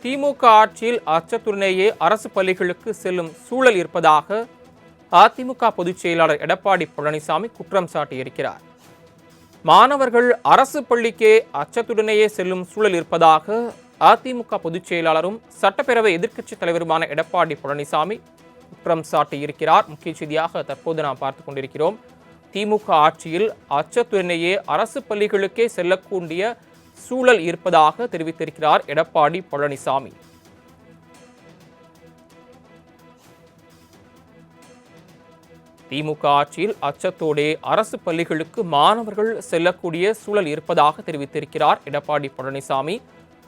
திமுக ஆட்சியில் அச்சத்துடனேயே அரசு பள்ளிகளுக்கு செல்லும் சூழல் இருப்பதாக அதிமுக பொதுச் செயலாளர் எடப்பாடி பழனிசாமி குற்றம் சாட்டியிருக்கிறார். மாணவர்கள் அரசு பள்ளிக்கே அச்சத்துடனேயே செல்லும் சூழல் இருப்பதாக அதிமுக பொதுச் செயலாளரும் சட்டப்பேரவை எதிர்க்கட்சித் தலைவருமான எடப்பாடி பழனிசாமி குற்றம் சாட்டியிருக்கிறார். முக்கிய செய்தியாக தற்போது நாம் பார்த்துக் கொண்டிருக்கிறோம். திமுக ஆட்சியில் அச்சத்துடனேயே அரசு பள்ளிகளுக்கே செல்லக்கூடிய சூழல் இருப்பதாக தெரிவித்திருக்கிறார் எடப்பாடி பழனிசாமி. திமுக ஆட்சியில் அச்சத்தோடே அரசு பள்ளிகளுக்கு மாணவர்கள் செல்லக்கூடிய சூழல் இருப்பதாக தெரிவித்திருக்கிறார் எடப்பாடி பழனிசாமி.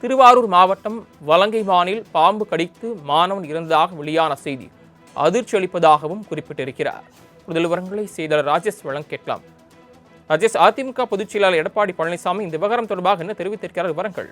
திருவாரூர் மாவட்டம் வலங்கைமானில் பாம்பு கடித்து மாணவன் இறந்ததாக வெளியான செய்தி அதிர்ச்சி அளிப்பதாகவும் குறிப்பிட்டிருக்கிறார். கூடுதல் விவரங்களை செய்தியாளர் ராஜேஷ் வழங்க கேட்கலாம். ராஜேஷ், அதிமுக பொதுச் செயலாளர் எடப்பாடி பழனிசாமி இந்த விவகாரம் தொடர்பாக என்ன தெரிவித்திருக்கிறார்? விவரங்கள்.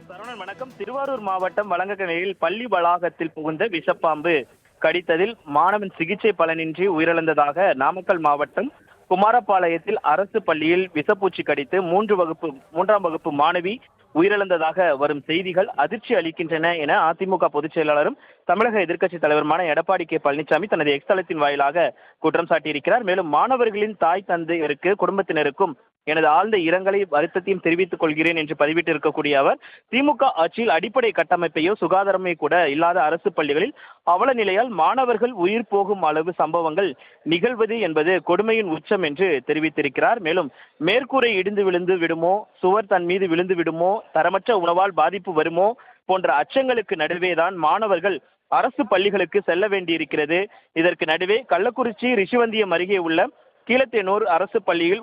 சரவணன் வணக்கம். திருவாரூர் மாவட்டம் வலங்கையில் பள்ளி வளாகத்தில் புகுந்த விஷப்பாம்பு கடித்ததில் மாணவன் சிகிச்சை பலனின்றி உயிரிழந்ததாக நாமக்கல் மாவட்டம் குமாரபாளையத்தில் அரசு பள்ளியில் விஷப்பூச்சி கடித்து மூன்றாம் வகுப்பு மாணவி உயிரிழந்ததாக வரும் செய்திகள் அதிர்ச்சி அளிக்கின்றன என அதிமுக பொதுச் செயலாளரும் தமிழக எதிர்க்கட்சித் தலைவருமான எடப்பாடி கே பழனிசாமி தனது எக்ஸ் தளத்தின் வாயிலாக குற்றம் சாட்டியிருக்கிறார். மேலும் மாணவர்களின் தாய் தந்தையருக்கு குடும்பத்தினருக்கும் எனது ஆழ்ந்த இரங்கலை வருத்தத்தையும் தெரிவித்துக் கொள்கிறேன் என்று பதிவிட்டு இருக்கக்கூடிய அவர், திமுக ஆட்சியில் அடிப்படை கட்டமைப்பையோ சுகாதாரமே கூட இல்லாத அரசு பள்ளிகளில் அவல நிலையால் மாணவர்கள் உயிர் போகும் அளவு சம்பவங்கள் நிகழ்வது என்பது கொடுமையின் உச்சம் என்று தெரிவித்திருக்கிறார். மேலும் மேற்கூரை இடிந்து விழுந்து விடுமோ, சுவர் தன் மீது விழுந்து விடுமோ, தரமற்ற உணவால் பாதிப்பு வருமோ போன்ற அச்சங்களுக்கு நடுவேதான் மாணவர்கள் அரசு பள்ளிகளுக்கு செல்ல வேண்டியிருக்கிறது. இதற்கு நடுவே கள்ளக்குறிச்சி ரிஷிவந்தியம் அருகே உள்ள கீழத்தேனூர் அரசு பள்ளியில்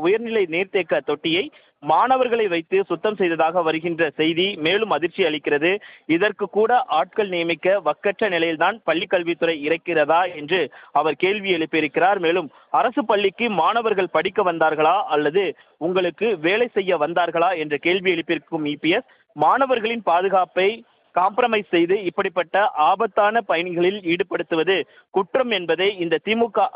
உயர்நிலை நீர்த்தேக்க தொட்டியை மாணவர்களை வைத்து சுத்தம் செய்ததாக வருகின்ற செய்தி மேலும் அதிர்ச்சி அளிக்கிறது. இதற்கு கூட ஆட்கள் நியமிக்க வக்கற்ற நிலையில்தான் பள்ளி கல்வித்துறை இருக்கிறதா என்று அவர் கேள்வி எழுப்பியிருக்கிறார். மேலும் அரசு பள்ளிக்கு மாணவர்கள் படிக்க வந்தார்களா அல்லது உங்களுக்கு வேலை செய்ய வந்தார்களா என்ற கேள்வி எழுப்பியிருக்கும் இபிஎஸ், மாணவர்களின் பாதுகாப்பை காம்ப்ரமைஸ் செய்து இப்படிப்பட்ட ஆபத்தான பயணிகளில் ஈடுபடுத்துவது குற்றம் என்பதை இந்த திமுக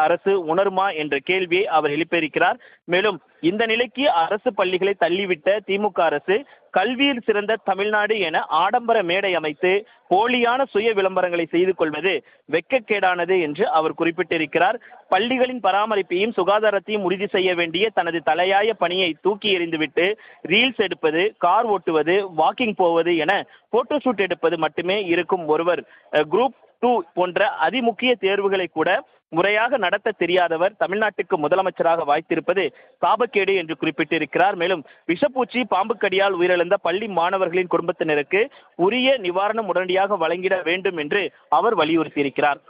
அரசு உணருமா என்ற கேள்வியை அவர் எழுப்பியிருக்கிறார். மேலும் இந்த நிலைக்கு அரசு பள்ளிகளை தள்ளிவிட்ட திமுக அரசு கல்வியில் சிறந்த தமிழ்நாடு என ஆடம்பர மேடை அமைத்து போலியான சுய விளம்பரங்களை செய்து கொள்வது வெட்கக்கேடானது என்று அவர் குறிப்பிட்டிருக்கிறார். பள்ளிகளின் பராமரிப்பையும் சுகாதாரத்தையும் உறுதி செய்ய வேண்டிய தனது தலையாய பணியை தூக்கி எறிந்துவிட்டு ரீல்ஸ் எடுப்பது, கார் ஓட்டுவது, வாக்கிங் போவது என போட்டோஷூட் எடுப்பது மட்டுமே இருக்கும் ஒருவர் குரூப் 2 போன்ற அதிமுக்கிய தேர்வுகளை கூட முறையாக நடத்த தெரியாதவர் தமிழ்நாட்டுக்கு முதலமைச்சராக வாய்த்திருப்பது சாபக்கேடு என்று குறிப்பிட்டிருக்கிறார். மேலும் விஷப்பூச்சி பாம்பு கடியால் உயிரிழந்த பள்ளி மாணவர்களின் குடும்பத்தினருக்கு உரிய நிவாரணம் உடனடியாக வழங்கிட வேண்டும் என்று அவர் வலியுறுத்தியிருக்கிறார்.